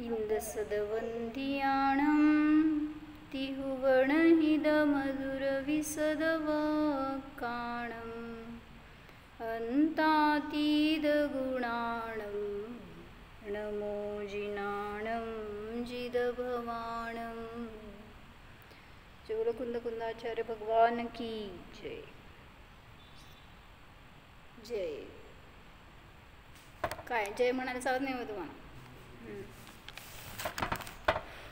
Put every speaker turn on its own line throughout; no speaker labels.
इंदसदवन्दियाणं तिहुवणहिदमधुरविसदवाक्काणम् अन्तातीदगुणाणं नमो जिनाणं जिदभवाणं। चौरकुंद कुंदाचार्य भगवान की जय जय। काय जय म्हणायला चालत नाही मग तुम्हाला?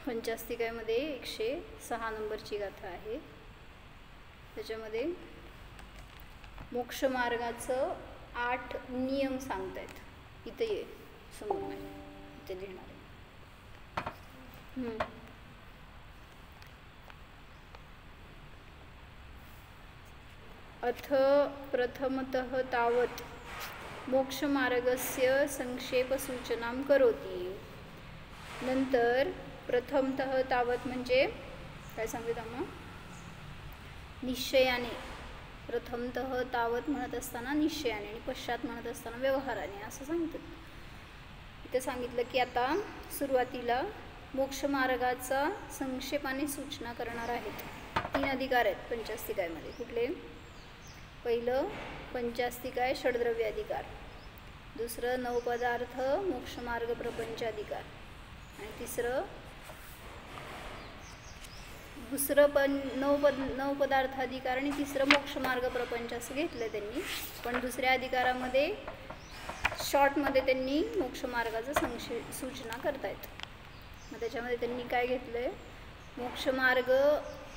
पंचास्तिकामध्ये 106 नंबरची गाथा आहे. त्याच्यामध्ये मोक्षमार्गाचं 8 नियम सांगतायत. इथे ये समोर नाही, इथे लिहिणार आहे. अथ प्रथमतः तावत् मोक्षमार्गस्य संक्षेपसूचनां करोति. नंतर प्रथमतः तावत् म्हणजे काय सांगते मग? निश्चयाने. प्रथमतः तावत् म्हणत असताना निश्चयाने आणि पश्चात म्हणत असताना व्यवहाराने असं सांगतात. इथे सांगितलं की आता सुरुवातीला मोक्षमार्गाचा संक्षेपाने सूचना करणार आहेत. 3 अधिकार आहेत पंचास्तिकामध्ये. कुठले? पहिलं पंचास्तिकाय षड्द्रव्य अधिकार, दुसरं 9 पदार्थ मोक्षमार्ग प्रपंच अधिकार आणि तिसरं 9 पदार्थ अधिकार आणि तिसरं मोक्षमार्ग प्रपंच असं घेतलं त्यांनी. पण दुसऱ्या अधिकारामध्ये शॉर्टमध्ये त्यांनी मोक्षमार्गाचं सूचना करतायत. मग त्याच्यामध्ये त्यांनी काय घेतलं आहे? मोक्षमार्ग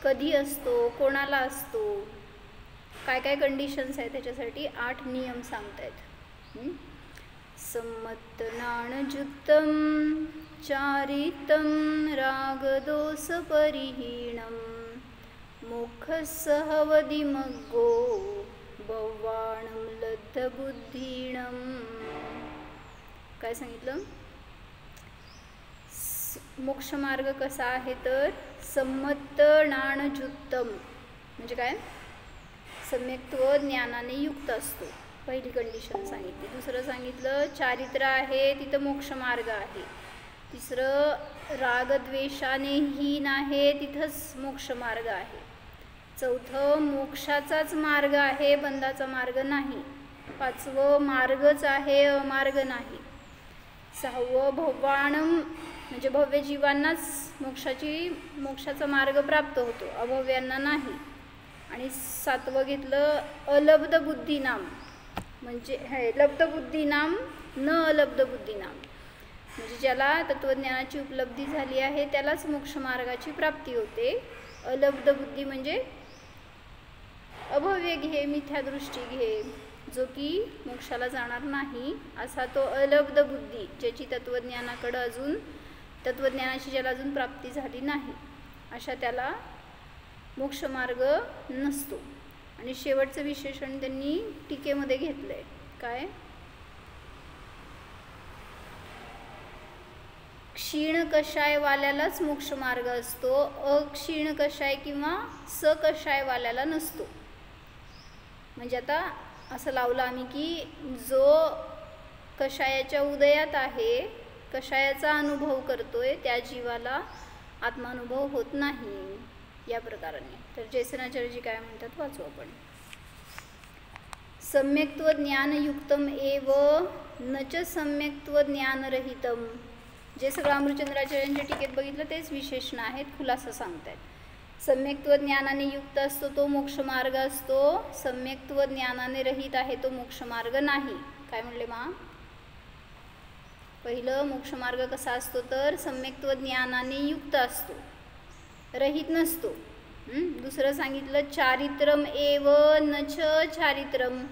कधी असतो, कोणाला असतो, काय काय कंडिशन्स आहेत त्याच्यासाठी 8 नियम सांगतायत. सम्मतनाणजुक्तं चारितं रागदोषपरिहीणं मोक्षसहवदिमग्गो भवाणं लब्धबुद्धीणं. काय सांगितलं? मोक्षमार्ग कसा आहे तर सम्मतनाणजुक्तं म्हणजे काय? सम्यक्त्व ज्ञानाने युक्त असतो. पहिली कंडिशन सांगितली. दुसरं सांगितलं चारित्र आहे तिथं मोक्षमार्ग आहे. तिसरं रागद्वेषाने हीन आहे तिथंच मोक्षमार्ग आहे. चौथं मोक्षाचाच मार्ग आहे, बंधाचा मार्ग नाही. 5वं मार्गच आहे, अमार्ग नाही. 6वं भवाणं म्हणजे भव्य जीवांनाच मोक्षाचा मार्ग प्राप्त होतो, अभव्यांना नाही. आणि 7वं घेतलं अलब्ध बुद्धीनाम म्हणजे हे लब्ध बुद्धीनाम न अलब्ध बुद्धीनाम म्हणजे ज्याला तत्वज्ञानाची उपलब्धी झाली आहे त्यालाच मोक्षमार्गाची प्राप्ती होते. अलब्ध बुद्धी म्हणजे अभव्य घे, मिथ्यादृष्टी घे, जो की मोक्षाला जाणार नाही असा तो अलब्ध बुद्धी, ज्याची तत्वज्ञानाची ज्याला अजून प्राप्ती झाली नाही अशा त्याला मोक्षमार्ग नसतो. आणि शेवटचं विशेषण त्यांनी टीकेमध्ये घेतलं आहे. काय? क्षीण कषायवाल्यालाच मोक्षमार्ग असतो, अक्षीण कषाय किंवा सकषायवाल्याला नसतो. म्हणजे आता असं लावलं आम्ही की जो कषायाच्या उदयात आहे, कषायाचा अनुभव करतोय, त्या जीवाला आत्मानुभव होत नाही या प्रकाराने. तर जयसेनाचार्यजी काय म्हणतात वाचू आपण. सम्यक्त्व ज्ञानयुक्तम एव न च सम्यक्त्व ज्ञानरहितम. जे सगळं अमृतचंद्राचार्यांच्या टीकेत बघितलं तेच विशेषण आहेत, खुलासा सांगतायत. सम्यक्त्व ज्ञानाने युक्त असतो तो मोक्षमार्ग असतो, सम्यक्त्व ज्ञानाने रहित आहे तो मोक्षमार्ग नाही. काय म्हणले मा? पहिलं मोक्षमार्ग कसा असतो तर सम्यक्त्व ज्ञानाने युक्त असतो, रहित नसतो. दुसरं सांगितलं चारित्रम एव न च चारित्रम.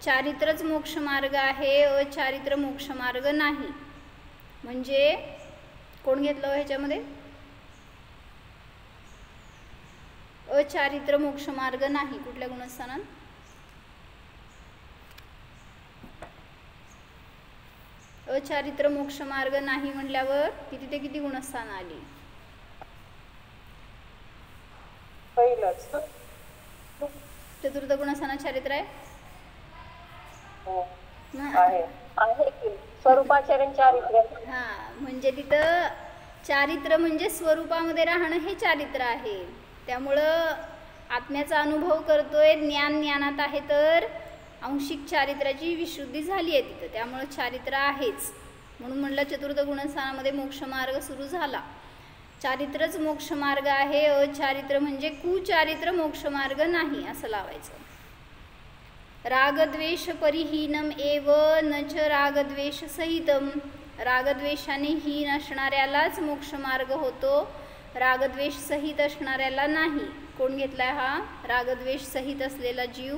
चारित्रच मोक्षमार्ग आहे, अचारित्र मोक्षमार्ग नाही. म्हणजे कोण घेतलं ह्याच्यामध्ये? अचारित्र मोक्षमार्ग नाही. कुठल्या गुणस्थानात? अचारित्र मोक्षमार्ग नाही म्हटल्यावर किती ते किती गुणस्थान आली?
पहिलंच.
चतुर्थ गुणस्थानात चारित्र आहे.
आहे की स्वरूपाचरण चारित्र्य.
हां, म्हणजे तिथं चारित्र्य म्हणजे स्वरूपामध्ये राहणं हे चारित्र्य आहे. त्यामुळं आत्म्याचा अनुभव करतोय, ज्ञानात आहे, तर आंशिक चारित्र्याची विशुद्धी झाली आहे तिथं. त्यामुळं चारित्र्य आहेच. म्हणून म्हणलं चतुर्थ गुणस्थानामध्ये मोक्षमार्ग सुरू झाला. चारित्रच मोक्षमार्ग आहे. अचारित्र म्हणजे कुचारित्र मोक्षमार्ग नाही असं लावायचं. रागद्वेष परिहीनम एव न च रागद्वेष सहितम. रागद्वेषाने हीन असणाऱ्यालाच मोक्षमार्ग होतो, रागद्वेष सहित असणाऱ्याला नाही. कोण घेतलाय हा रागद्वेष सहित असलेला जीव?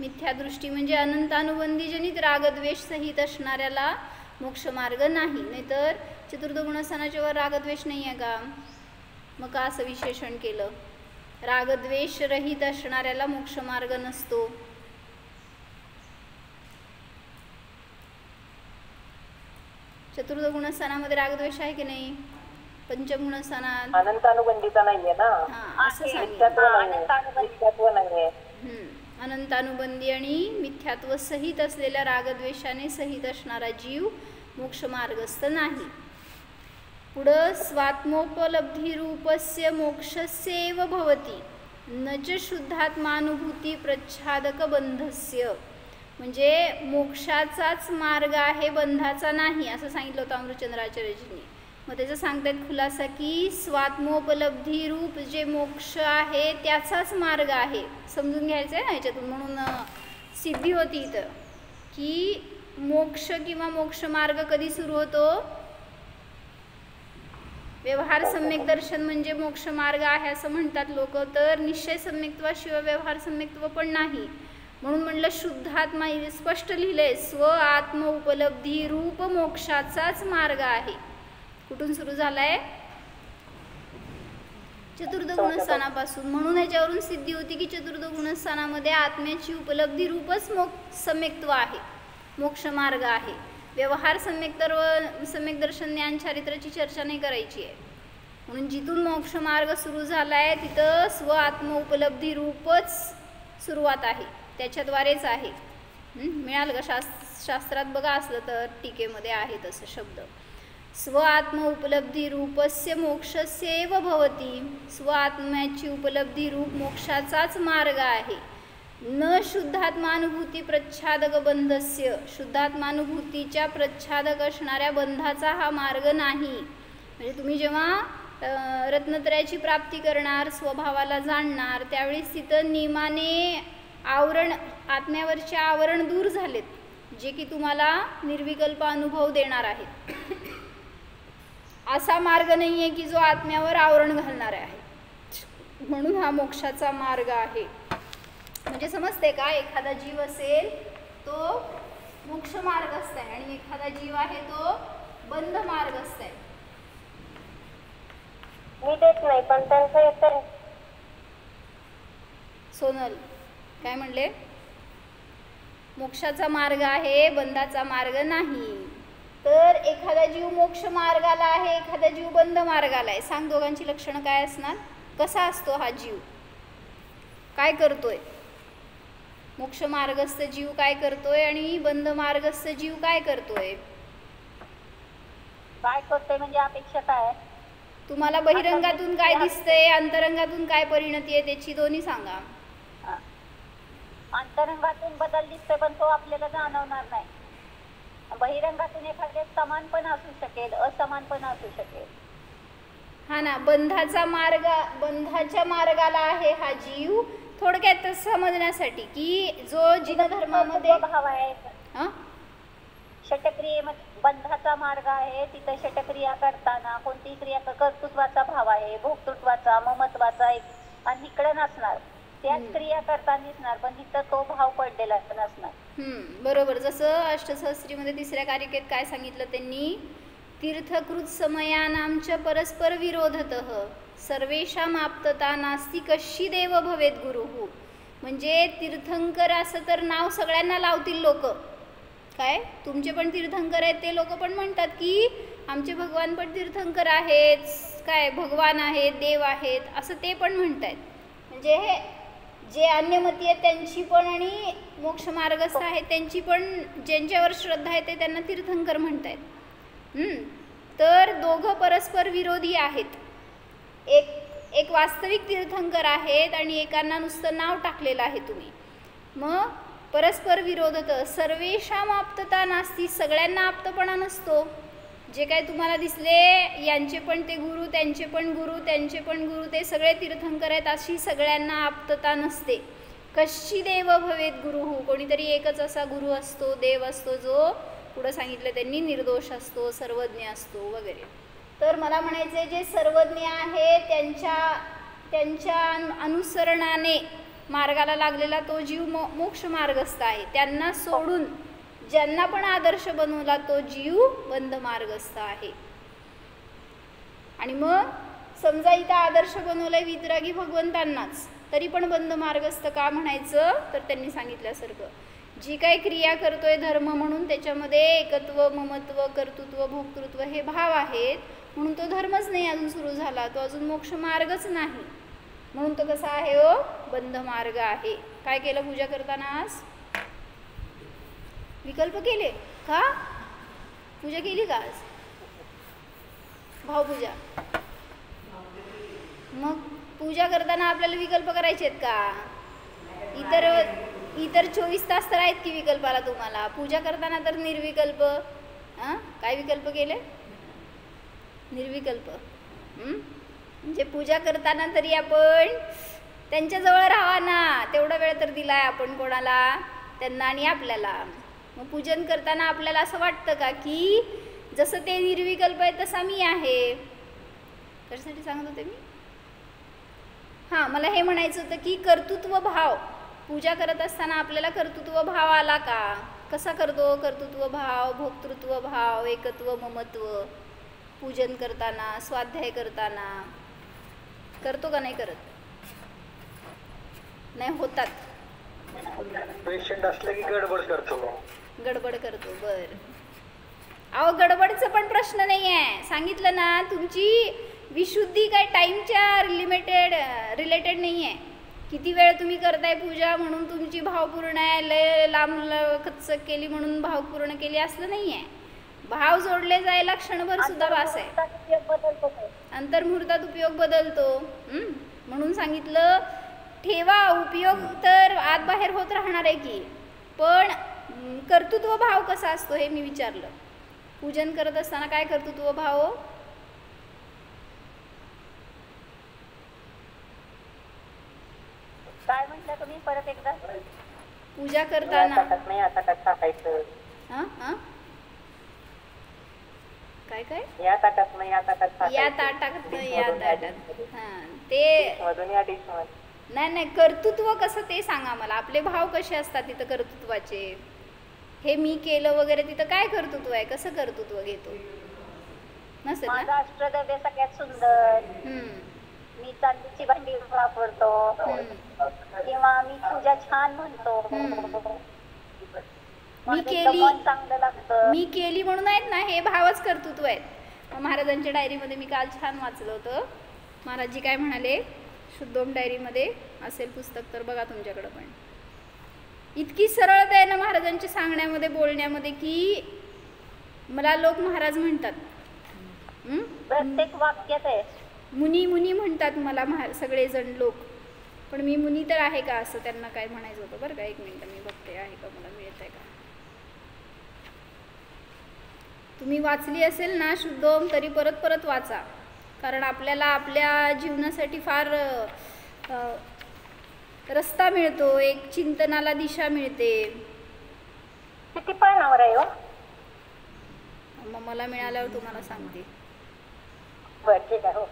मिथ्यादृष्टी म्हणजे अनंतानुबंधीजनित रागद्वेष सहित असणाऱ्याला मोक्षमार्ग नाही. नाहीतर चतुर्थ गुणस्थानाच्या वर रागद्वेष नाही आहे का? मग का असं विशेषण केलं? रागद्वेष रहित असणाऱ्याला मोक्षमार्ग नसतो. चतुर्थ गुणस्थानामध्ये रागद्वेष आहे की नाही? पंचगुणस्थानात
अनंतानुबंधीचा नाहीये ना.
असं सांगितलं. अनंतानुबंधी आणि मिथ्यात्व सहित असलेल्या रागद्वेषाने सहित असणारा जीव मोक्षमार्गस्थ नाही. पुढं स्वात्मोपलब्धिरूपस्य मोक्षस्यैव भवति न च शुद्धात्मानुभूती प्रच्छादक बंधस्य. म्हणजे मोक्षाचाच मार्ग आहे, बंधाचा नाही असं सांगितलं होतं अमृतचंद्राचार्यजींनी. मग त्याचं सांगतात खुलासा की स्वात्मोपलब्धी रूप जे मोक्ष आहे त्याचाच मार्ग आहे. समजून घ्यायचं आहे ना याच्यातून. म्हणून सिद्धी होती इथं की मोक्ष किंवा मोक्षमार्ग कधी सुरू होतो? व्यवहार सम्यक दर्शन म्हणजे मोक्षमार्ग आहे असं म्हणतात लोक. तर निश्चय सम्यक्त्वाशिवाय व्यवहार सम्यक्त्व पण नाही. म्हणून म्हणलं शुद्धात्मा स्पष्ट लिहिलंय, स्व आत्म उपलब्धी रूप मोक्षाचाच मार्ग आहे. कुठून सुरू झालाय? चतुर्थ गुणस्थानापासून. म्हणून याच्यावरून सिद्धी होती की चतुर्थ गुणस्थानामध्ये आत्म्याची उपलब्धी रूपच सम्यक्त्व आहे, मोक्षमार्ग आहे. व्यवहार सम्यक दर्शन ज्ञान चारित्राची चर्चा नाही करायची आहे. म्हणून जिथून मोक्षमार्ग सुरू झालाय तिथं स्व आत्म उपलब्धी रूपच सुरुवात आहे, त्याच्याद्वारेच आहे. मिळालं का? शास्त्रात बघा असलं तर टीकेमध्ये आहे तसं शब्द. स्व आत्म उपलब्धी रूपस्य मोक्षस्यैव भवति. स्व आत्म्याची उपलब्धी रूप मोक्षाचाच मार्ग आहे. न शुद्धात्मानुभूती प्रच्छादक बंधस्य. शुद्धात्मानुभूतीच्या प्रच्छादक असणाऱ्या बंधाचा हा मार्ग नाही. म्हणजे तुम्ही जेव्हा रत्नत्रयाची प्राप्ती करणार, स्वभावाला जाणणार, त्यावेळेस तिथं नियमाने आवरण, आत्म्यावरचे आवरण दूर झालेत, जे की तुम्हाला निर्विकल्प अनुभव देणार आहेत. असा मार्ग नाही आहे की जो आत्म्यावर आवरण घालणार आहे. म्हणून हा मोक्षाचा मार्ग आहे. म्हणजे समजते का? एखादा जीव असेल तो मोक्ष मार्गस्थ आहे आणि एखादा जीव आहे तो बंध मार्गस्थ आहे.
मी देत नाही पण त्यांचं उत्तर.
सोनल काय म्हणले? मोक्षाचा मार्ग आहे, बंधाचा मार्ग नाही. तर एखादा जीव मोक्ष मार्गाला आहे, एखादा जीव बंध मार्गाला आहे. सांग दोघांची लक्षणं काय असणार? कसा असतो हा जीव? काय करतोय? मोक्ष मार्गस्थ जीव काय करतोय आणि बंध मार्गस्थ जीव काय करतोय?
काय करतोय म्हणजे अपेक्षा काय?
तुम्हाला बहिरंगातून काय दिसतंय, अंतरंगातून काय परिणती आहे त्याची दोन्ही सांगा.
अंतरंगातून बदल दिसतोय पण तो आपल्याला जाणवणार नाही. बहिरंगातून एखादे समान पण असू शकेल, असमान पण असू शकेल.
हा ना, बंधाचा मार्ग, बंधाच्या मार्गाला आहे हा जीव. थोडक्यात समजण्यासाठी की जो जिनधर्मामध्ये
भाव आहे, षटक्रियेमध्ये बंधाचा मार्ग आहे, तिथं षटक्रिया करताना कोणती क्रिया कर्तृत्वाचा भाव आहे, भोक्तृत्वाचा, ममत्वाचा आणि इकडे नसणार. त्याच क्रिया करताना दिसणार पण तिथं तो भाव पडलेला नसणार.
बरोबर. जसं अष्टसहस्रीमध्ये तिसऱ्या कारिकेत काय सांगितलं त्यांनी? तीर्थकृत समयानांच परस्पर विरोधतः सर्वेषां आप्तता नास्ति कशी देव भवेत गुरुः. म्हणजे तीर्थंकर असं तर नाव सगळ्यांना लावतील लोक. काय तुमचे पण तीर्थंकर आहेत ते लोक पण म्हणतात की आमचे भगवान पण तीर्थंकर आहेत, काय भगवान आहेत, देव आहेत असं ते पण म्हणतात. म्हणजे जे अन्यमती आहेत त्यांची पण आणि मोक्षमार्गस्थ आहेत त्यांची पण, ज्यांच्यावर श्रद्धा आहे ते त्यांना तीर्थंकर म्हणतायत. तर दोघं परस्पर विरोधी आहेत. एक वास्तविक तीर्थंकर आहेत आणि एकांना नुसतं नाव टाकलेलं आहे तुम्ही. मग परस्पर विरोधत सर्वेषाम आप्तता नास्ती, सगळ्यांना आप्तपणा नसतो. जे काय तुम्हाला दिसले यांचे पण ते गुरु, त्यांचे पण गुरु, त्यांचे पण गुरु, ते सगळे तीर्थंकर आहेत अशी सगळ्यांना आप्तता नसते. कशी देव भवेत गुरु, कोणीतरी एकच असा गुरु असतो, देव असतो, जो पुढं सांगितलं त्यांनी निर्दोष असतो, सर्वज्ञ असतो वगैरे. तर मला म्हणायचं जे सर्वज्ञ आहे त्यांच्या अनुसरणाने मार्गाला लागलेला तो जीव मोक्ष मार्गस्थ आहे. त्यांना सोडून ज्यांना पण आदर्श बनवला तो जीव बंध मार्गस्थ आहे. आणि मग समजा इथं आदर्श बनवलाय वितरागी भगवंतांनाच, तरी पण बंध मार्गस्थ का म्हणायचं, तर त्यांनी सांगितल्यासारखं जी काही क्रिया करतोय धर्म म्हणून त्याच्यामध्ये एकत्व, ममत्व, कर्तृत्व, भोक्तृत्व हे भाव आहेत, म्हणून तो धर्मच नाही अजून सुरू झाला, तो अजून मोक्ष मार्गच नाही, म्हणून तो कसा आहे हो, बंध मार्ग आहे. काय केलं पूजा करताना आज? विकल्प केले का? पूजा केली का आज? भावपूजा. मग पूजा करताना आपल्याला विकल्प करायचे आहेत का? इतर 24 तास तर आहेत की विकल्पाला तुम्हाला. पूजा करताना तर निर्विकल्प. काय विकल्प केले? निर्विकल्प. म्हणजे पूजा करताना तरी आपण त्यांच्याजवळ राहा ना, तेवढा वेळ तर दिलाय आपण कोणाला? त्यांना आणि आपल्याला. मग पूजन करताना आपल्याला असं वाटतं का की जसं ते निर्विकल्प आहे तसा मी आहे? कशासाठी सांगत होते मी? मला हे म्हणायचं होतं की कर्तृत्व भाव, पूजा करत असताना आपल्याला कर्तृत्व भाव आला का? कसा करतो कर्तृत्व भाव, भोक्तृत्व भाव, एकत्व, ममत्व? पूजन करताना, स्वाध्याय करताना करतो का नाही करत? नाही होतात.
पेशंट असले की गडबड करतो.
बर. अहो गडबडचं पण प्रश्न नाही आहे. सांगितलं ना, तुमची विशुद्धी काय टाईमच्या रिलेटेड नाही आहे. किती वेळ तुम्ही करताय पूजा म्हणून तुमची भावपूर्ण आहे, लय लांब कचक केली म्हणून भावपूर्ण केली असलं नाही आहे. भाव जोडले जायला क्षणभर सुद्धा वास आहे. अंतर्मुहूर्तात उपयोग बदलतो. म्हणून सांगितलं ठेवा, उपयोग तर आत बाहेर होत राहणार आहे की, पण कर्तृत्व भाव कसा असतो हे मी विचारलं. पूजन करत असताना काय कर्तृत्व भाव?
काय म्हटलं तुम्ही परत एकदा?
पूजा करताना काय
या ताटात नाही, या ताटात,
या ताटात ते नाही कर्तृत्व कसं ते सांगा मला. आपले भाव कसे असतात तिथं कर्तृत्वाचे? हे मी केलं वगैरे, तिथं काय कर्तृत्व आहे? कसं कर्तृत्व घेतो? नसेल ना.
माझं अष्टद्रव्य सगळ्यात सुंदर, मी चांदीची भांडी वापरतो, किंवा मी पूजा छान म्हणतो,
मी केली म्हणून आहेत ना, हे भावच कर्तृत्व आहेत. महाराजांच्या डायरीमध्ये मी काल छान वाचलं होतं. महाराजजी काय म्हणाले, शुद्धोम डायरीमध्ये असेल पुस्तक तर बघा तुमच्याकडं. पण इतकी सरळता आहे ना महाराजांच्या सांगण्यामध्ये, बोलण्यामध्ये, की मला लोक महाराज म्हणतात.
प्रत्येक वाक्यात आहे
मुनी मुनी म्हणतात मला सगळेजण लोक. पण मी मुनी तर आहे का असं त्यांना काय म्हणायचं होतं. बरं का, एक मिनिट मी बघते आहे का, मला मिळत आहे का. तुम्ही वाचली असेल ना शुद्धोम तरी परत परत वाचा, कारण आपल्याला आपल्या जीवनासाठी फार रस्ता मिळतो, एक चिंतनाला दिशा मिळते.
किती पानावर आहे हो?
मग मला मिळाल्यावर तुम्हाला सांगते.
बरं ठीक आहे. हो,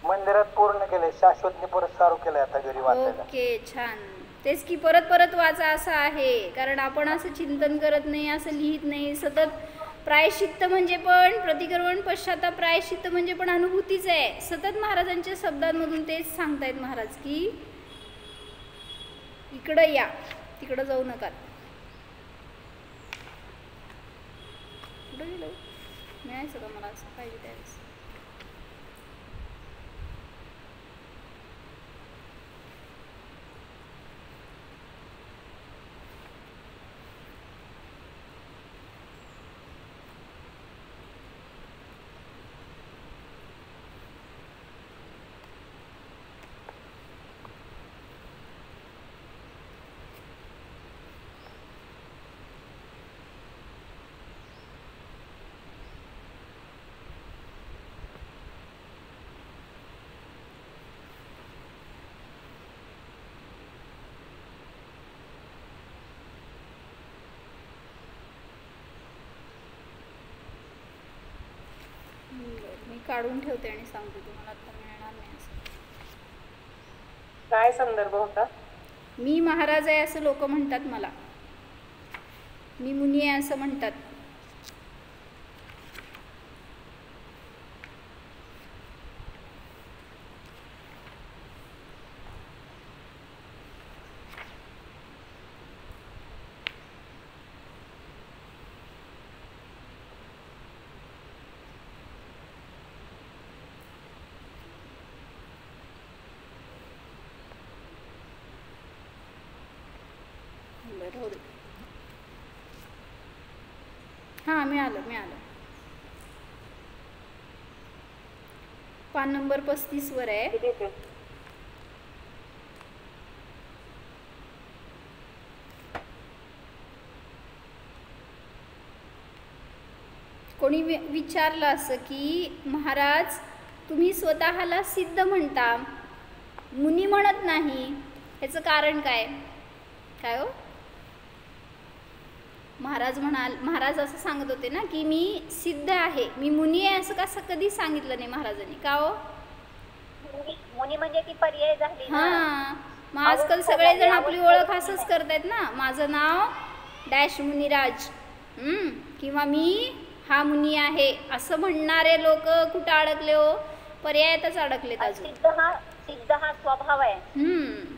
मंदिरात पूर्ण केले, शाश्वतने परत चालू केलंय आता घरी वाचायला.
ओके, छान. तेच की परत परत वाचा असं आहे, कारण आपण असं चिंतन करत नाही, असं लिहित नाही सतत. प्रायश्चित्त म्हणजे पण प्रतिक्रमण, पश्चाताप, प्रायश्चित्त म्हणजे पण अनुभूतीच आहे. सतत महाराजांच्या शब्दांमधून तेच सांगतायत महाराज की इकडं या, तिकडं जाऊ नका. कुठं गेलो? मिळायचं का मला असं पाहिजे त्यावेळेस? काढून ठेवते आणि सांगते तुम्हाला, आता मिळणार नाही असं.
काय संदर्भ होता?
मी महाराज आहे असं लोक म्हणतात मला, मी मुनी आहे असं म्हणतात. हां मिळालं. पान नंबर 35 वर आहे.
किती ते?
कोणी विचारलं असं की महाराज तुम्ही स्वतःला सिद्ध म्हणता, मुनी म्हणत नाही, ह्याचं कारण काय? काय हो? महाराज असं सांगत होते ना की मी सिद्ध आहे, मी मुनी आहे, असं कसं कधी सांगितलं नाही महाराजांनी, का हो?
मुनी म्हणजे ती पर्याय झाली ना.
हां, मग आजकाल सगळेजण आपली ओळख असंच करतायत ना, माझं नाव डॅश मुनिराज, किंवा मी हा मुनी आहे असं म्हणणारे लोक कुठं अडकले हो? पर्यायातच अडकलेत अजून.
सिद्ध हा स्वभाव आहे.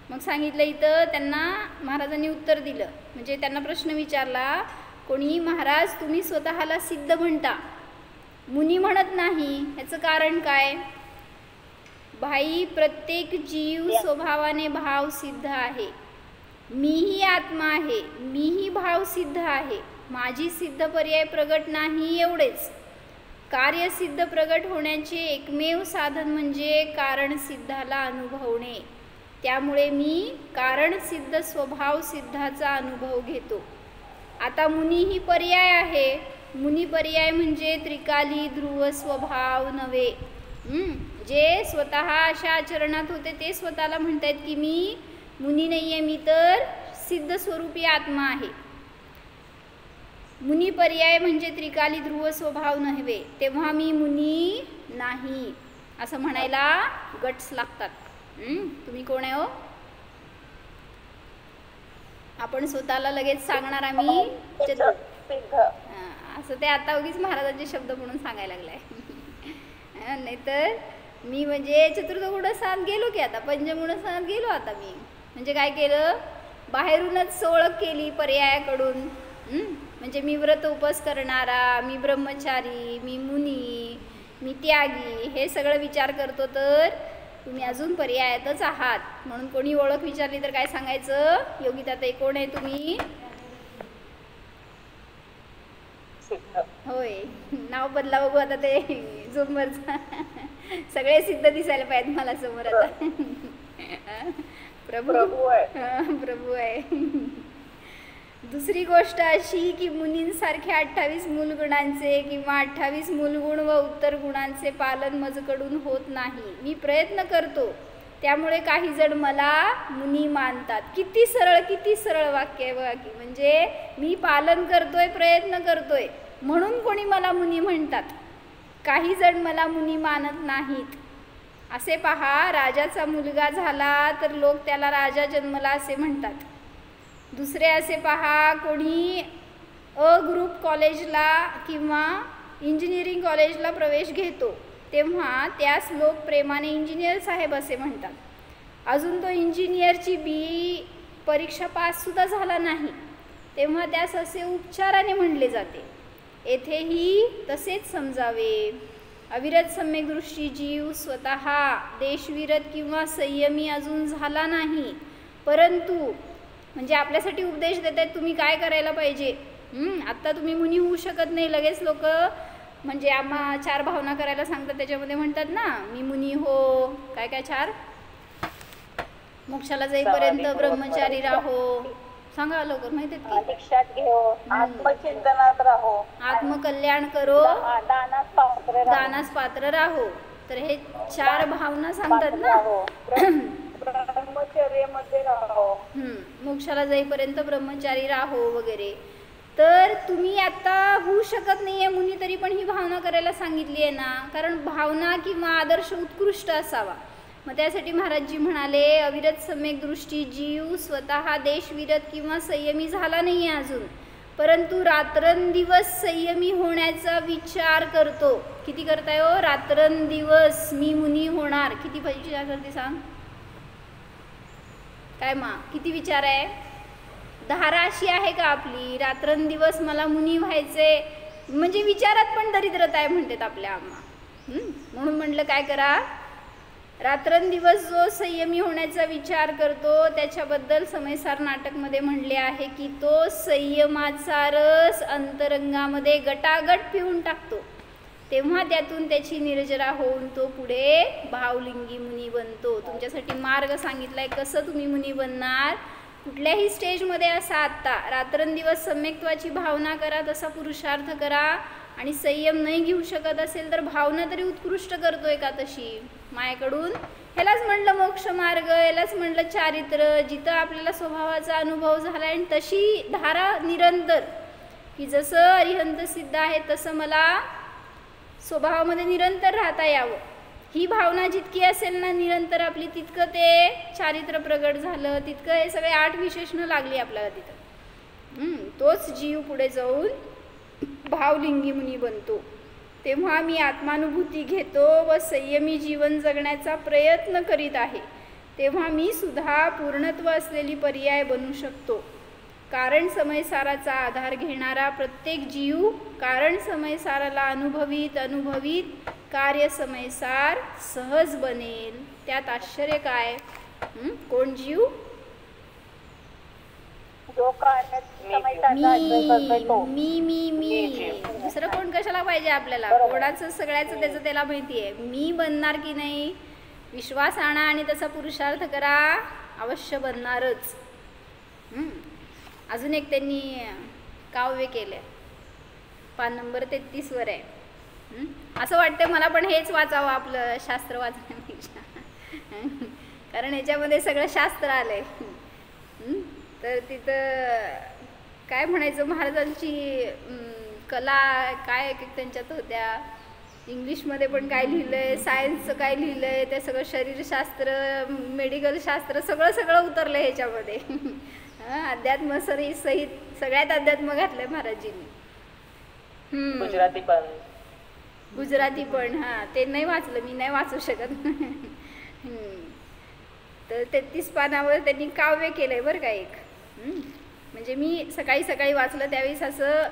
मग सांगितलं इथं त्यांना महाराजांनी उत्तर दिलं, म्हणजे त्यांना प्रश्न विचारला कोणी, महाराज तुम्ही स्वतःला सिद्ध म्हणता, मुनी म्हणत नाही, ह्याचं कारण काय? भाई प्रत्येक जीव स्वभावाने भाव सिद्ध आहे, मीही आत्मा आहे, मीही भाव सिद्ध आहे, माझी सिद्ध पर्याय प्रगट नाही एवढेच. कार्यसिद्ध प्रगट होण्याचे एकमेव साधन म्हणजे कारण सिद्धाला अनुभवणे, त्यामुळे मी कारण सिद्ध स्वभाव सिद्धाचा अनुभव घेतो. आता मुनी ही पर्याय आहे, मुनी पर्याय म्हणजे त्रिकाली ध्रुव स्वभाव नव्हे. जे स्वतः अशा आचरणात होते ते स्वतःला म्हणतायत की मी मुनी नाही आहे, मी तर सिद्ध स्वरूपी आत्मा आहे. मुनी पर्याय म्हणजे त्रिकाली ध्रुव स्वभाव नव्हे, तेव्हा मी मुनी नाही असं म्हणायला गट्स लागतात. तुम्ही कोण आहे हो? आपण स्वतःला लगेच सांगणार आम्ही असं, ते आता उगीच महाराजांचे शब्द म्हणून सांगायला लागलाय. नाहीतर मी म्हणजे चतुर्थ गुणस्थानात गेलो की, आता पंचगुणस्थानात गेलो. आता मी म्हणजे काय केलं, बाहेरूनच ओळख केली पर्यायाकडून. म्हणजे मी व्रत उपास करणारा, मी ब्रह्मचारी, मी मुनी, मी त्यागी, हे सगळं विचार करतो. तर तुम्ही अजून पर्यायातच आहात. म्हणून कोणी ओळख विचारली तर काय सांगायचं, योगिताताई कोण आहे तुम्ही? होय, नाव बदला बघू आता ते झुमरचा. सगळे सिद्ध दिसायला पाहिजेत मला समोर आता. प्रभू आहे. दुसरी गोष्ट अशी की मुनींसारखे 28 मूलगुणांचे किंवा 28 मूलगुण व उत्तर गुणांचे पालन माझ्याकडून होत नाही. मी प्रयत्न करतो, त्यामुळे काही जण मला मुनी मानतात. किती सरळ वाक्य आहे बघा की, म्हणजे मी पालन करतोय, प्रयत्न करतोय म्हणून कोणी मला मुनी म्हणतात. काही जण मला मुनी मानत नाहीत. असे पहा, राजाचा मुलगा झाला तर लोक त्याला राजा जन्मला असे म्हणतात. दुसरे असे पहा, कोणी ग्रुप कॉलेजला किंवा इंजिनिअरिंग कॉलेजला प्रवेश घेतो तेव्हा त्यास लोक प्रेमाने इंजिनियर साहेब असे म्हणतात. अजून तो इंजिनियरची BE परीक्षा पाससुद्धा झाला नाही तेव्हा त्यास असे उपचाराने म्हणले जाते. येथेही तसेच समजावे. अविरत सम्यक दृष्टी जीव स्वतः देशविरत किंवा संयमी अजून झाला नाही, परंतु म्हणजे आपल्यासाठी उपदेश देत आहेत तुम्ही काय करायला पाहिजे. आत्ता तुम्ही मुनी होऊ शकत नाही. लगेच लोक म्हणजे आम्हा 4 भावना करायला सांगतात, त्याच्यामध्ये म्हणतात ना मी मुनी हो, काय काय 4, मोक्षाला जाईपर्यंत ब्रह्मचारी राहो, सांगा लवकर, माहिती आहे की,
दीक्षात घेऊ, आत्मचिंतनात राहो,
आत्मकल्याण करो, दानास पात्र राहो. तर हे 4 भावना सांगतात ना.
ब्रह्मचर्यामध्ये राहो,
मोक्षाला जाईपर्यंत ब्रह्मचारी राहो वगैरे. तर तुम्ही आता होऊ शकत नाही आहे मुनी तरी पण ही भावना करायला सांगितली आहे ना, कारण भावना किंवा आदर्श उत्कृष्ट असावा. मग त्यासाठी महाराजजी म्हणाले अविरत सम्यक दृष्टी जीव स्वतः देशविरत किंवा संयमी झाला नाही आहे अजून, परंतु रात्रंदिवस संयमी होण्याचा विचार करतो. किती करताय हो? रात्रंदिवस मी मुनी होणार. किती विचार करते सांग? काय मा किती विचार आहे? धारा अशी आहे का आपली रात्रंदिवस मला मुनी व्हायचे, म्हणजे विचारात पण दरिद्रता आहे म्हणतात आपल्या आम्हा. म्हणून म्हटलं काय करा, रात्रंदिवस जो संयमी होण्याचा विचार करतो त्याच्याबद्दल समयसार नाटकमध्ये म्हणले आहे की तो संयमाचा रस अंतरंगामध्ये गटागट पिऊन टाकतो, तेव्हा त्यातून त्याची निर्जरा होऊन तो पुढे भावलिंगी मुनी बनतो. तुमच्यासाठी मार्ग सांगितलाय कसं तुम्ही मुनी बनणार. कुठल्याही स्टेजमध्ये असा आत्ता रात्रंदिवस सम्यक्त्वाची भावना करा, तसा पुरुषार्थ करा. आणि संयम नाही घेऊ शकत असेल तर भावना तरी उत्कृष्ट करतोय का तशी मायाकडून. ह्यालाच म्हणलं मोक्ष मार्ग, यालाच म्हणलं चारित्र, जिथं आपल्याला स्वभावाचा अनुभव झाला आणि तशी धारा निरंतर, की जसं अरिहंत सिद्ध आहे तसं मला स्वभावामध्ये निरंतर राहता यावं. ही भावना जितकी असेल ना निरंतर आपली, तितकं ते चारित्र प्रगट झालं, तितकं हे सगळे 8 विशेषणं लागली आपल्याला तिथं. तोच जीव पुढे जाऊन भावलिंगी मुनी बनतो. तेव्हा मी आत्मानुभूती घेतो व संयमी जीवन जगण्याचा प्रयत्न करीत आहे, तेव्हा मी सुद्धा पूर्णत्व असलेली पर्याय बनू शकतो. कारण समयसाराचा आधार घेणारा प्रत्येक जीव कारण समयसाराला अनुभवीत अनुभवीत कार्य समयसार सहज बनेल. त्यात आश्चर्य काय. कोण जीव?
जो कार्य समयसारचा आश्रय करतोय तो.
मी दुसरं कोण कशाला पाहिजे आपल्याला. कोणाचं सगळ्याचं त्याचं त्याला माहिती आहे. मी बनणार की नाही विश्वास आणा आणि तसा पुरुषार्थ करा, अवश्य बनणारच. अजून एक त्यांनी काव्य केलं, पान नंबर 33 वर आहे. असं वाटतं मला पण हेच वाचावं आपलं शास्त्र वाचण्यापेक्षा, कारण ह्याच्यामध्ये सगळं शास्त्र आलंय. तर तिथं काय म्हणायचं, महाराजांची कला काय त्यांच्यात होत्या, इंग्लिशमध्ये पण काय लिहिलंय, सायन्सचं काय लिहिलंय, ते सगळं शरीरशास्त्र मेडिकल शास्त्र सगळं सगळं उतरलं ह्याच्यामध्ये. अध्यात्म सहित सगळ्यात अध्यात्म घातलंय महाराजींनी. गुजराती पण ते नाही वाचलं मी, नाही वाचू शकत. तर 33 पानावर त्यांनी काव्य केलंय बरं का एक. म्हणजे मी सकाळी सकाळी वाचलं त्यावेळेस असं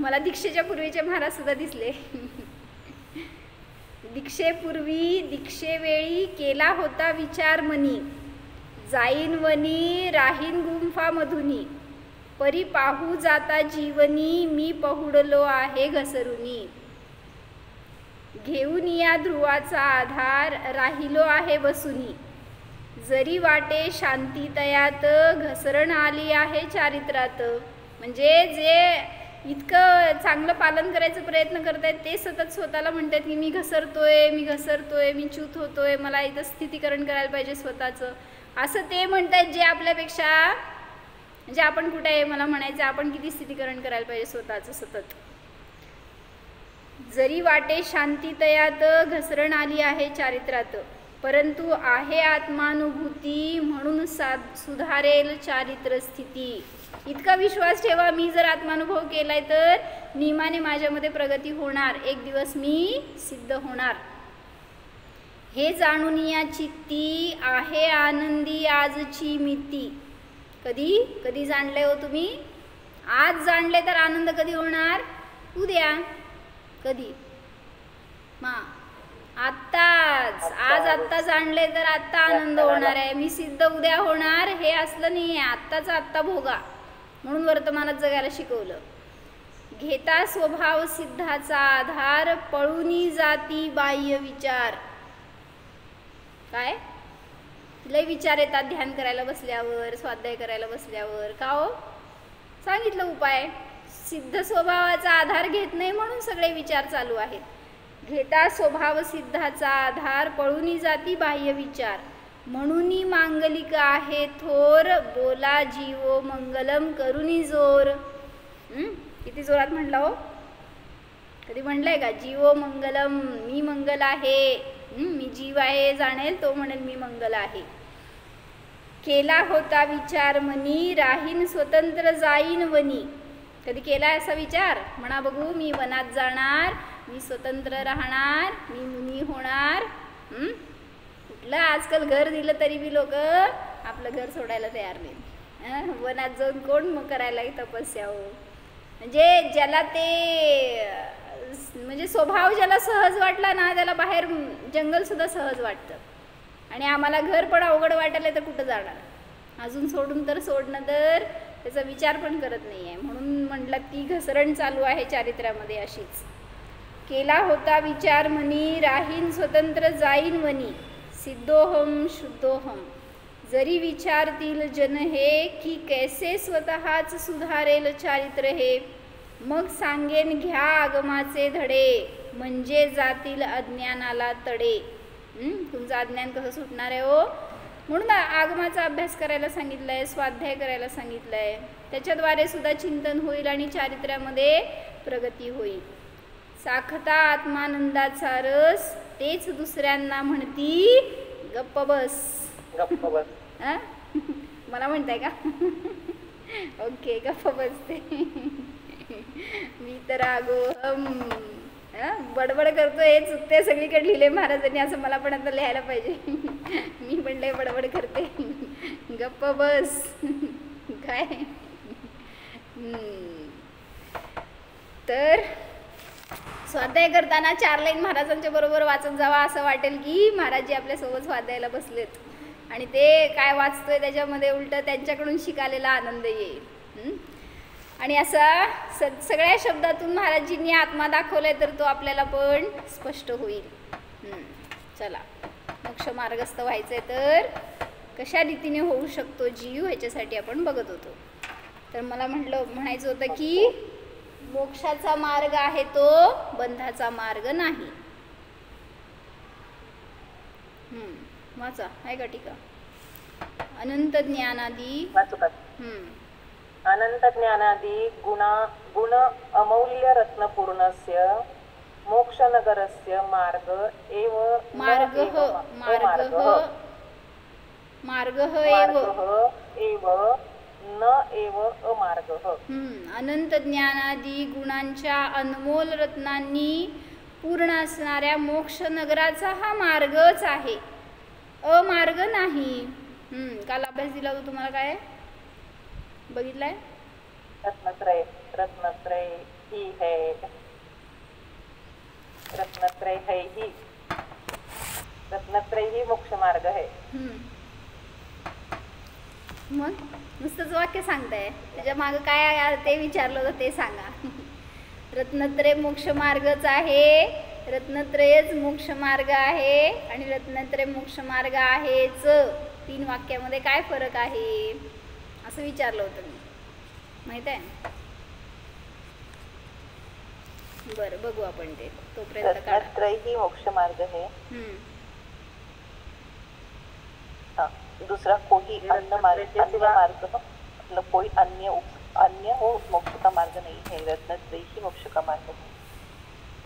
मला दीक्षेच्या पूर्वीचे महाराज सुद्धा दिसले. दीक्षेपूर्वी दीक्षेवेळी केला होता विचार मनी, जाईन वनी राहीन गुंफा मधुनी, परी पाहू जाता जीवनी मी पहुडलो आहे घसरुनी, घेऊन या ध्रुवाचा आधार राहिलो आहे बसुनी, जरी वाटे शांती तयात घसरण आली आहे चारित्रात. म्हणजे जे इतकं चांगलं पालन करायचं प्रयत्न करतायत ते सतत स्वतःला म्हणतात की मी घसरतोय मी घसरतोय, मी च्यूत होतोय, मला इथं स्थितीकरण करायला पाहिजे स्वतःचं, असं ते म्हणतायत जे आपल्यापेक्षा, म्हणजे आपण कुठे आहे मला म्हणायचं, आपण किती स्थितीकरण करायला पाहिजे स्वतःचं सतत. जरी वाटे शांती तयात घसरण आली आहे चारित्रात, परंतु आहे आत्मानुभूती म्हणून सुधारेल चारित्र स्थिती. इतका विश्वास ठेवा, मी जर आत्मानुभव केलाय तर नियमाने माझ्यामध्ये प्रगती होणार, एक दिवस मी सिद्ध होणार. हे जाणून या चित्ती आहे आनंदी आजची मिती. कधी कधी जाणले हो तुम्ही? आज जाणले तर आनंद कधी होणार? उद्या. कधी? आत्ताच. आज आत्ता जाणले तर आत्ता आनंद होणार आहे, मी सिद्ध उद्या होणार, हे असलं नाही आहे. आत्ताच आत्ता भोगा, म्हणून वर्तमानात जगायला शिकवलं. घेता स्वभाव सिद्धाचा आधार पळूनी जाती बाह्य विचार. काय लय विचार येतात ध्यान करायला बसल्यावर, स्वाध्याय करायला बसल्यावर. का हो? सांगितलं उपाय. सिद्ध स्वभावाचा आधार घेत नाही म्हणून सगळे विचार चालू आहेत. घेता स्वभाव सिद्धाचा आधार पळूनी जाती बाह्य विचार, म्हणूनी मांगलिक आहे थोर, बोला जीवो मंगलम करुनी जोर. किती जोरात म्हणला हो. कधी म्हणलंय का जीवो मंगलम, मी मंगल आहे. मी जीव आहे जाणेल तो म्हणेल मी मंगल आहे. केला होता विचार मनी, राहीन स्वतंत्र जाईन वनी. कधी केला असा विचार? म्हणा बघू. मी वनात जाणार, मी स्वतंत्र राहणार, मी मुनी होणार. कुठलं आजकाल घर दिलं तरी बी लोक आपलं घर सोडायला तयार नाही. वनात जाऊन कोण मग करायला तपस्या हो. म्हणजे ज्याला ते म्हणजे स्वभाव ज्याला सहज वाटला ना त्याला बाहेर जंगल सुद्धा सहज वाटतं. आणि आम्हाला घर पण अवघड वाटायला तर कुठं जाणार. अजून सोडून तर सोडणं तर त्याचा विचार पण करत नाही आहे. म्हणून म्हटलं ती घसरण चालू आहे चारित्र्यामध्ये अशीच. केला होता विचार मनी, राहीन स्वतंत्र जाईन वनी. सिद्धोहम शुद्धोहम, जरी विचारतील जन हे, की कैसे स्वतःच सुधारेल चारित्र्य हे. मग सांगेन घ्या आगमाचे धडे, म्हणजे जातील अज्ञानाला तडे. तुमचं अज्ञान कसं सुटणार आहे हो. म्हणून आगमाचा अभ्यास करायला सांगितलं आहे, स्वाध्याय करायला सांगितलं आहे. त्याच्याद्वारे सुद्धा चिंतन होईल आणि चारित्र्यामध्ये प्रगती होईल. साखता आत्मानंदाचा रस, तेच दुसऱ्यांना म्हणती गप्प बस.
गप्प बस.
मला म्हणताय का? ओके, गप्प बसते. मी तर आगोहम बडबड करतो. हे चुकते सगळीकडे लिहिले महाराजांनी, असं मला पण आता लिहायला पाहिजे. मी पण लय बडबड करते. गप्प बस. काय तर स्वाध्याय करताना 4 लाईन महाराजांच्या बरोबर वाचत जावा. असं वाटेल की महाराजी आपल्यासोबत स्वाध्यायाला बसलेत आणि ते काय वाचतोय त्याच्यामध्ये उलट त्यांच्याकडून शिकायला आनंद येईल. आणि असा सगळ्या शब्दातून महाराजींनी आत्मा दाखवलाय तर तो आपल्याला पण स्पष्ट होईल. चला, मोक्ष मार्गस्थ व्हायचंय तर कशा रीतीने होऊ शकतो जीव, ह्याच्यासाठी आपण बघत होतो. तर मला म्हणायचं होतं की मोक्षाचा मार्ग आहे तो बंधाचा मार्ग नाही. वाचा आहे का टीका. अनंत ज्ञानादी
अनंत ज्ञानादी गुण अमूल्य रत्नपूर्णस्य मोक्षनगरस्य मार्ग एव न एव अमार्गः.
अनंत ज्ञानादी गुणांच्या अनमोल रत्नांनी पूर्ण असणाऱ्या मोक्ष नगराचा हा मार्गच आहे, अमार्ग नाही. काल अभ्यास दिला होता तुम्हाला, काय बघितलाय?
रत्नत्रय ही है, रत्नत्रय ही मोक्ष मार्ग है.
मग नुसतंच वाक्य सांगताय, त्याच्या मागं काय ते विचारलं होतं ते सांगा. रत्नत्रय मोक्ष मार्गच आहे, रत्नत्रयच मोक्ष मार्ग आहे आणि रत्नत्रय मोक्ष मार्ग आहेच. 3 वाक्यामध्ये काय फरक आहे असं विचारलं होतं मी, माहित आहे? बरं, बघू आपण ते तोपर्यंत.
रत्नत्रय ही मोक्ष मार्ग है. दूसरा कोई अन्य मार्ग मतलब कोई अन्य वो मोक्ष का मार्ग नहीं है. रत्नत्रय ही मोक्ष का मार्ग है.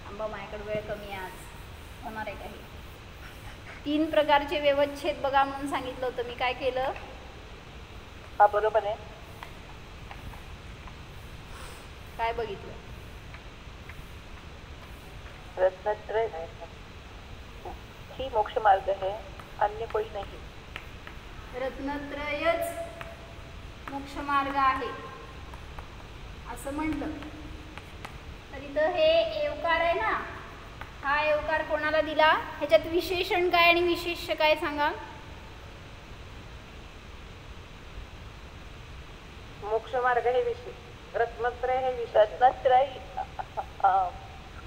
आंबा, माझ्याकडे वेळ कमी आज होणार आहे काही. 3 प्रकारचे व्यवच्छेद बघा म्हणून सांगितलं होतं मी. काय केलं?
हा, बरोबर आहे.
काय बघितलं?
रत्नत्रय ही मोक्ष मार्ग है, अन्य कोई नहीं.
रत्नत्रयच मोक्ष मार्ग आहे असं म्हटलं तर इथं हे एवकार आहे ना, हा एवकार कोणाला दिला? ह्याच्यात विशेषण काय आणि विशेष्य काय सांगा?
मोक्ष मार्ग हे विशेष, रत्नत्रय हे विशेष. रत्नत्रय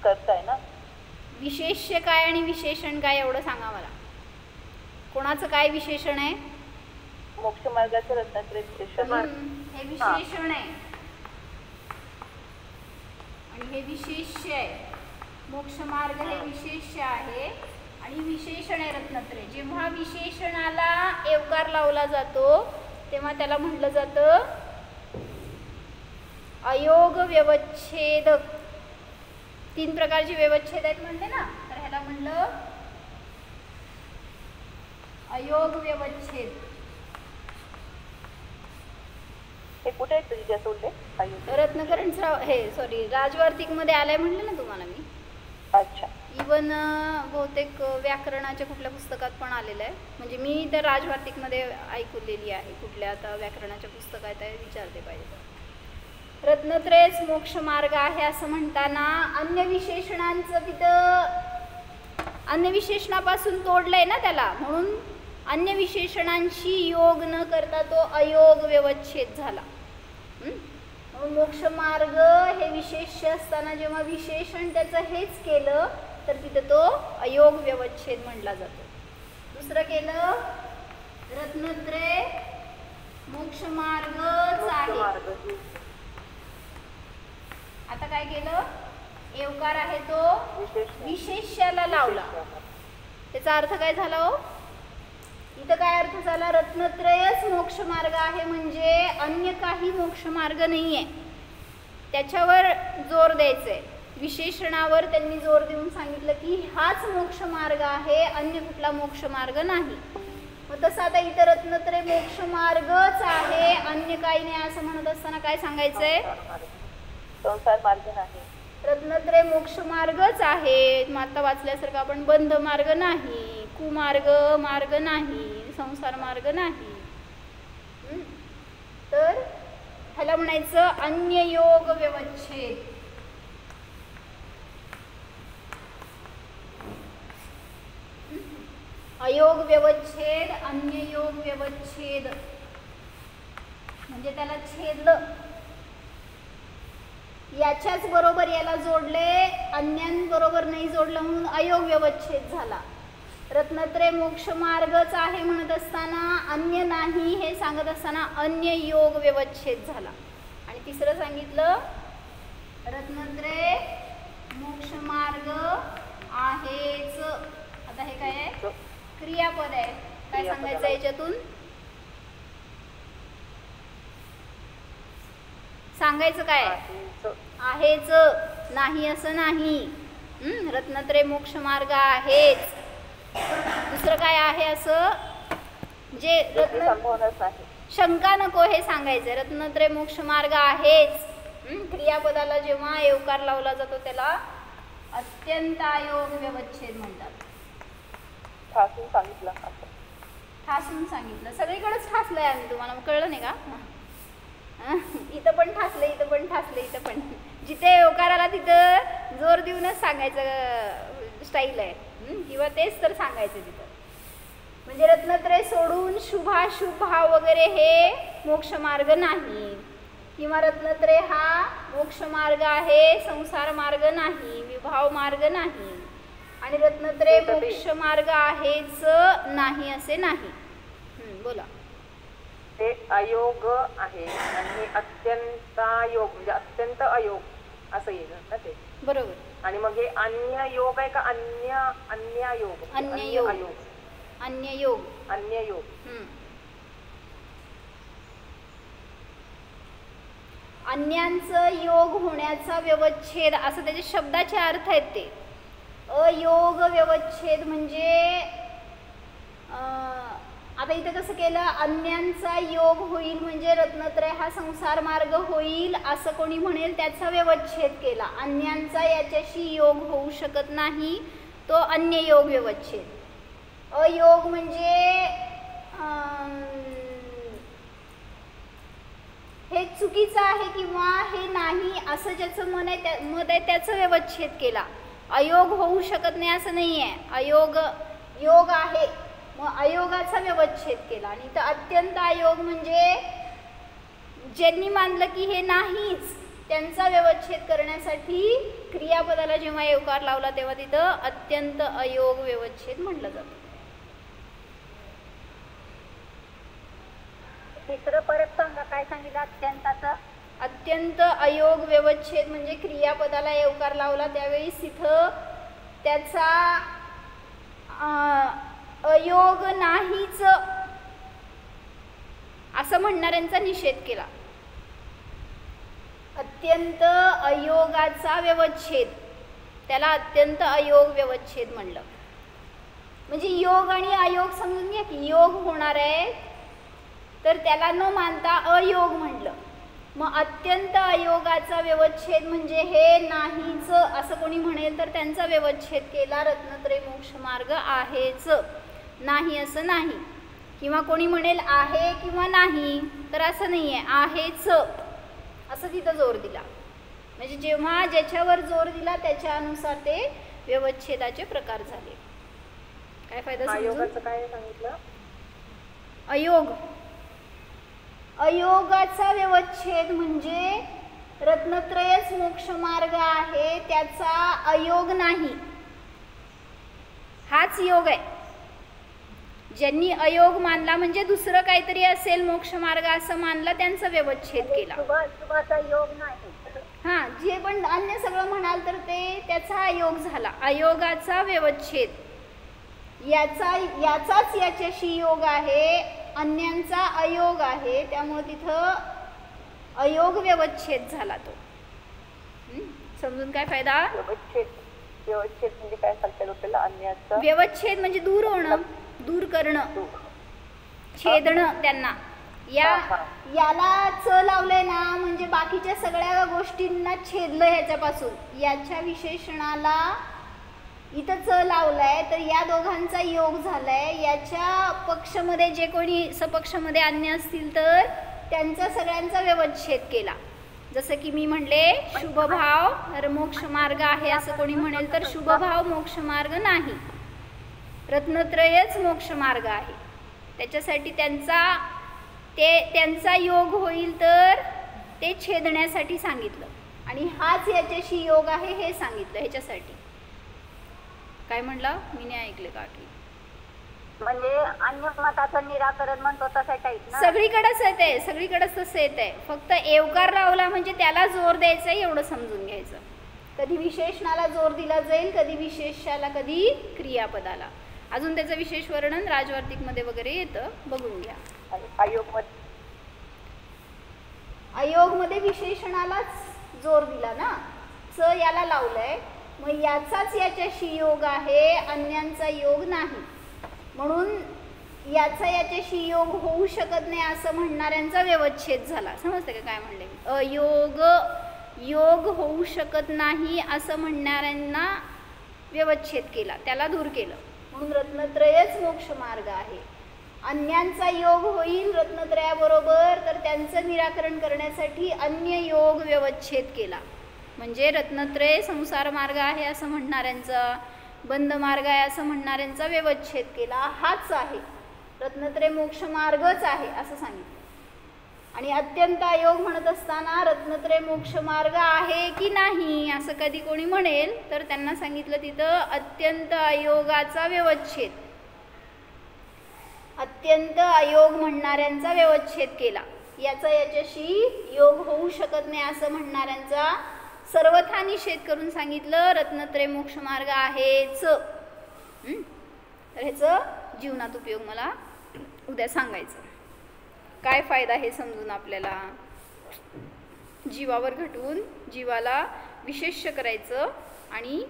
करताय ना.
विशेष्य काय आणि विशेषण काय एवढं सांगा मला. कोणाचं काय विशेषण आहे?
मोक्ष मार्गाचं रत्नत्रय विशेषण.
हे विशेषण आहे आणि हे विशेष्य आहे. मोक्ष मार्ग हे विशेष्य आहे आणि विशेषण आहे रत्नत्रय. जेव्हा विशेषणाला एवकार लावला जातो तेव्हा त्याला म्हटलं जातं अयोग व्यवच्छेदक. 3 प्रकारचे व्यवच्छेद आहेत म्हणते ना, तर ह्याला म्हणलं अयोग व्यवच्छेद.
हे कुठे आहे तुझी उल्लेख?
रत्नकरणराव हे सॉरी राजवार्तिक मध्ये आलाय म्हणलं ना तुम्हाला मी.
अच्छा.
इवन बहुतेक व्याकरणाच्या कुठल्या पुस्तकात पण आलेलं आहे. म्हणजे मी तर राजवार्तिक मध्ये ऐकलेली आहे. कुठल्या आता व्याकरणाच्या पुस्तकात आहे विचारते पाहिजे. रत्नत्रयच मोक्ष मार्ग आहे असं म्हणताना अन्य विशेषणांचं तिथं अन्य विशेषणापासून तोडलंय ना त्याला, म्हणून अन्य विशेषणांशी योग न करता तो अयोग व्यवच्छेद झाला. म्हणून मोक्ष मार्ग हे विशेष्य असताना जेव्हा विशेषण त्याचं हेच केलं तर तिथं तो अयोग व्यवच्छेद म्हटला जातो. दुसरं केलं रत्नत्रय मोक्ष मार्गच आहे. आता काय केलं, एवकार आहे तो विशेष्याला लावला. त्याचा अर्थ काय झाला हो? इथं काय अर्थ झाला, रत्नत्रयच मोक्ष मार्ग आहे म्हणजे अन्य काही मोक्ष मार्ग नाही आहे, त्याच्यावर जोर द्यायचा आहे. विशेषणावर त्यांनी जोर देऊन सांगितलं की हाच मोक्ष मार्ग आहे, अन्य कुठला मोक्ष मार्ग नाही. मग तसं आता इथं रत्नत्रय मोक्ष मार्गच आहे, अन्य काही नाही असं म्हणत असताना काय सांगायचंय,
संसार मार्ग नाही.
रत्नत्रय मोक्ष मार्गच आहे. आता वाचल्यासारखं आपण बंध मार्ग नाही, कुमार्ग मार्ग नाही, संसार मार्ग नाही. तर ह्याला म्हणायचं अन्य योग व्यवच्छेद. अयोग व्यवच्छेद, अन्य योग व्यवच्छेद म्हणजे त्याला छेदलं, याच्याच बरोबर याला जोडले, अन्यांबरोबर नाही जोडलं म्हणून अयोग व्यवच्छेद झाला. रत्नत्रय मोक्ष मार्गच आहे म्हणत असताना अन्य नाही हे सांगत असताना अन्य योग व्यवच्छेद झाला. आणि तिसरं सांगितलं रत्नत्रय मोक्ष मार्ग आहेच. आता हे काय आहे, क्रियापद आहे. काय सांगायचं याच्यातून, सांगायचं काय आहेच, नाही असं नाही. रत्नत्रय मोक्ष मार्ग आहेच. दुसरं काय आहे असं जे शंका नको हे सांगायचं. रत्नत्रय मोक्ष मार्ग आहेच. क्रियापदाला जेव्हा एवकार लावला जातो त्याला अत्यंत अयोग व्यवच्छेद म्हणतात.
ठासून सांगितलं,
ठासून सांगितलं. सगळीकडेच ठासलंय आम्ही, तुम्हाला कळलं नाही का? इथं पण ठासलं, इथं पण ठासलं, इथं पण. जिथे एवकाराला तिथं जोर देऊनच सांगायचं स्टाईल आहे, किंवा तेच तर सांगायचं तिथं. म्हणजे रत्नत्रय सोडून शुभाशुभ भाव वगैरे हे मोक्ष मार्ग नाही, किंवा रत्नत्रय हा मोक्ष मार्ग आहे, संसार मार्ग नाही, विभाव मार्ग नाही. आणि रत्नत्रय मोक्ष मार्ग आहेच नाही असे नाही. बोला.
ते अयोग आहे आणि हे अत्यंत योग म्हणजे अत्यंत अयोग असं येईल ना ते,
बरोबर.
आणि मग हे अन्य योग आहे का अन्य योग?
अन्य योग, अन्य योग,
अन्य योग.
अन्यांचं योग होण्याचा व्यवच्छेद असं त्याचे शब्दाचे अर्थ आहेत ते. अयोग व्यवच्छेद म्हणजे आता इथे कसं केलं, अन्यांचा योग होईल म्हणजे रत्नत्रय हा संसार मार्ग होईल असं कोणी म्हणेल त्याचा व्यवच्छेद केला. अन्यांचा याच्याशी योग होऊ शकत नाही, तो अन्य योग व्यवच्छेद. अयोग म्हणजे हे चुकीचं आहे किंवा हे नाही असं ज्याचं मत आहे त्याचं व्यवच्छेद केला. अयोग होऊ शकत नाही असं नाही आहे, अयोग योग आहे मग अयोगाचा व्यवच्छेद केला. आणि तर अत्यंत अयोग म्हणजे ज्यांनी मानलं की हे नाहीच त्यांचा व्यवच्छेद करण्यासाठी क्रियापदाला जेव्हा एवकार लावला तेव्हा तिथं अत्यंत अयोग व्यवच्छेद म्हटलं जातं.
तिसरं परत सांगा, काय सांगितलं अत्यंताचं?
अत्यंत अयोग व्यवच्छेद म्हणजे क्रियापदाला एवकार लावला त्यावेळी तिथं त्याचा अयोग नाहीच असं म्हणणाऱ्यांचा निषेध केला. अत्यंत अयोगाचा व्यवच्छेद, त्याला अत्यंत अयोग व्यवच्छेद म्हणलं. म्हणजे योग आणि अयोग समजून घ्या की योग होणार आहे तर त्याला न मानता अयोग म्हणलं. मग अत्यंत अयोगाचा व्यवच्छेद म्हणजे हे नाहीच असं कोणी म्हणेल तर त्यांचा व्यवच्छेद केला. रत्नत्रय मोक्ष मार्ग आहेच, नाही असं नाही. किंवा कोणी म्हणेल आहे किंवा नाही, तर असं नाही आहे, आहेच असं तिथं जोर दिला. म्हणजे जेव्हा ज्याच्यावर जोर दिला त्याच्या अनुसार ते व्यवच्छेदाचे प्रकार झाले. काय फायदा
अयोगाचं काय सांगितलं?
अयोग, अयोगाचा व्यवच्छेद म्हणजे रत्नत्रयच मोक्ष मार्ग आहे, त्याचा अयोग नाही, हाच योग आहे. ज्यांनी अयोग मानला म्हणजे दुसरं काहीतरी असेल मोक्ष मार्ग असं मानला, त्यांचा व्यवच्छेद केला.
शुभाचा योग नाही.
हां, जे पण अन्य सगळं म्हणाल तर ते त्याचा अयोग झाला. अयोगाचा व्यवच्छेद, याचाच याच्याशी योग आहे, अन्यांचा अयोग आहे, त्यामुळे तिथं अयोग व्यवच्छेद झाला तो. समजून काय फायदा?
व्यवच्छेद म्हणजे काय सांगता आपल्याला? अन्याचा
व्यवच्छेद म्हणजे दूर होणं, दूर करणं, छेदणं त्यांना. याला च लावलंय ना म्हणजे बाकीच्या सगळ्या गोष्टींना छेदलं ह्याच्यापासून. याच्या विशेषणाला इथं च लावलाय तर या दोघांचा योग झालाय. याच्या पक्षमध्ये जे कोणी सपक्षमध्ये अन्य असतील तर त्यांचा सगळ्यांचा व्यवच्छेद केला. जसं की मी म्हणले शुभभाव मोक्ष मार्ग आहे असं कोणी म्हणेल तर शुभभाव मोक्ष मार्ग नाही, रत्नत्रयच मोक्ष मार्ग आहे. त्याच्यासाठी त्यांचा योग होईल तर ते छेदण्यासाठी सांगितलं आणि हाच याच्याशी योग आहे हे सांगितलं. ह्याच्यासाठी काय म्हणला मी नाही ऐकले काकी?
म्हणजे अन्य मताचं निराकरण म्हणतो तसं टाईप ना.
सगळीकडेच येत आहे, सगळीकडेच तसं येत आहे. फक्त एवकार लावला म्हणजे त्याला जोर द्यायचा एवढं समजून घ्यायचं. कधी विशेषणाला जोर दिला जाईल, कधी विशेषाला, कधी क्रियापदाला. अजून त्याचं विशेष वर्णन राजवार्तिकमध्ये वगैरे येतं, बघून घ्या. अयोगमध्ये विशेषणालाच जोर दिला ना, च याला लावलंय, मग याचाच याच्याशी योग आहे, अन्यांचा योग नाही. म्हणून याचा याच्याशी योग होऊ शकत नाही असं म्हणणाऱ्यांचा व्यवच्छेद झाला. समजते का काय म्हणले? अयोग योग होऊ शकत नाही असं म्हणणाऱ्यांना व्यवच्छेद केला, त्याला दूर केलं. म्हणून रत्नत्रयच मोक्ष मार्ग आहे. अन्यांचा योग होईल रत्नत्रयाबरोबर तर त्यांचं निराकरण करण्यासाठी अन्य योग व्यवच्छेद केला. म्हणजे रत्नत्रय संसार मार्ग आहे असं म्हणणाऱ्यांचा, बंद मार्ग आहे असं म्हणणाऱ्यांचा व्यवच्छेद केला. हाच आहे, रत्नत्रय मोक्ष मार्गच आहे असं सांगितलं. आणि अत्यंत अयोग म्हणत असताना रत्नत्रय मोक्ष मार्ग आहे की नाही असं कधी कोणी म्हणेल तर त्यांना सांगितलं तिथं अत्यंत अयोगाचा व्यवच्छेद, अत्यंत अयोग म्हणणाऱ्यांचा व्यवच्छेद केला. याचा याच्याशी योग होऊ शकत नाही असं म्हणणाऱ्यांचा सर्वथा निषेध करून सांगितलं रत्नत्रय मोक्ष मार्ग आहेच. तर ह्याचं जीवनात उपयोग मला उद्या सांगायचं. काय फायदा हे समजून आपल्याला जीवावर घटवून जीवाला विशेष्य करायचं आणि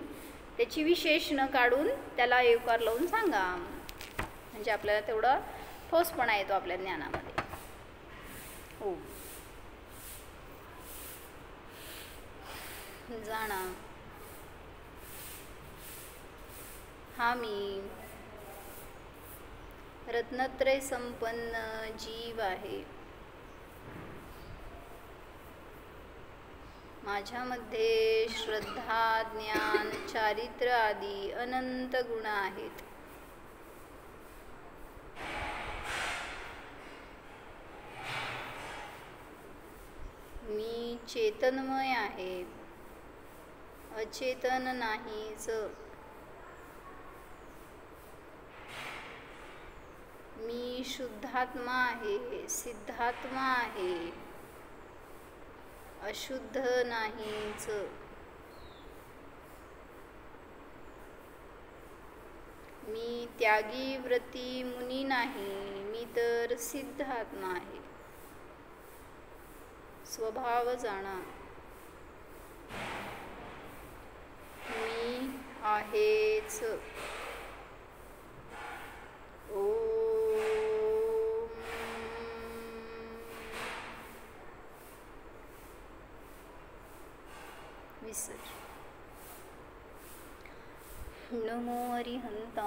त्याची विशेषणं काढून त्याला एवकार लावून सांगा, म्हणजे आपल्याला तेवढा ठोसपणा येतो आपल्या ज्ञानामध्ये. हो, जाणा हा मी रत्नत्रय संपन्न जीव आहे. माझ्यामध्ये श्रद्धा, ज्ञान, चारित्र्य आदी अनंत गुण आहेत. मी चेतनमय आहे, अचेतन नाहीच. मी शुद्धात्मा आहे, सिद्धात्मा आहे, अशुद्ध नाहीच. मी त्यागी व्रती मुनी नाही, मी तर सिद्धात्मा आहे. स्वभाव जाणा, मी आहेच. ओम विसर. नमो अरिहंता.